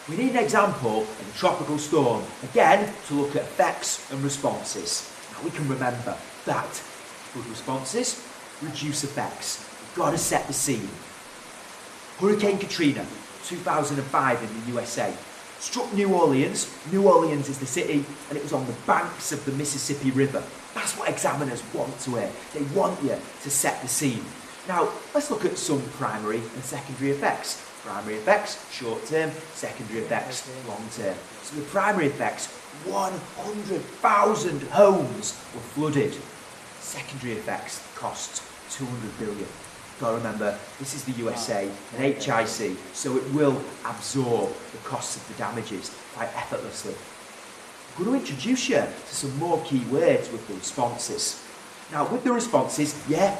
We need an example of a tropical storm, again, to look at effects and responses. Now we can remember that good responses reduce effects. We've got to set the scene. Hurricane Katrina, 2005 in the USA, struck New Orleans. New Orleans is the city, and it was on the banks of the Mississippi River. That's what examiners want to hear. They want you to set the scene. Now, let's look at some primary and secondary effects. Primary effects, short term, secondary effects, long term. So the primary effects, 100,000 homes were flooded. Secondary effects, costs 200 billion. Got to remember, this is the USA, an HIC, so it will absorb the costs of the damages quite effortlessly. I'm going to introduce you to some more key words with the responses. Now, with the responses,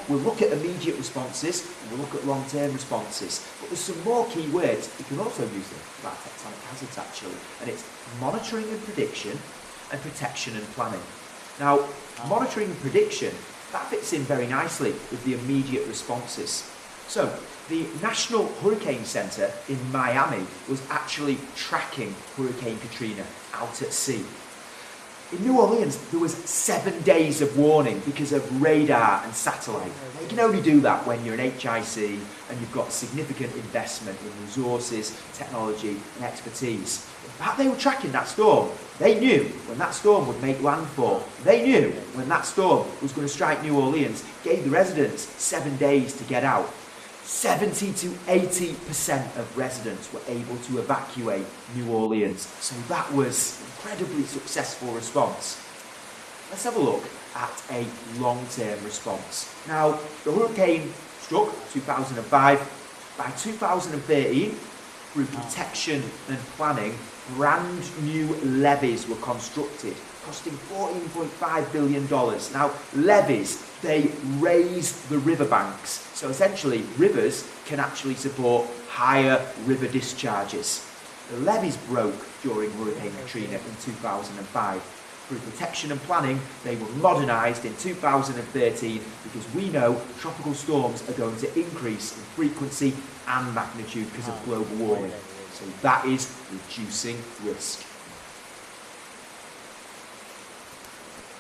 we'll look at immediate responses and we'll look at long-term responses. But there's some more key words. You can also use them about tectonic hazards, actually. And it's monitoring and prediction and protection and planning. Now, monitoring and prediction, that fits in very nicely with the immediate responses. So, the National Hurricane Center in Miami was actually tracking Hurricane Katrina out at sea. In New Orleans, there was 7 days of warning because of radar and satellite. Now, you can only do that when you're an HIC and you've got significant investment in resources, technology and expertise. In fact, they were tracking that storm. They knew when that storm would make landfall. They knew when that storm was going to strike New Orleans, gave the residents 7 days to get out. 70 to 80% of residents were able to evacuate New Orleans. So that was an incredibly successful response. Let's have a look at a long-term response. Now, the hurricane struck 2005. By 2013, through protection and planning, brand new levees were constructed, costing $14.5 billion. Now, levees, they raise the riverbanks. So essentially, rivers can actually support higher river discharges. The levees broke during Hurricane Katrina in 2005. Through protection and planning, they were modernised in 2013 because we know tropical storms are going to increase in frequency and magnitude because of global warming. So that is reducing risk.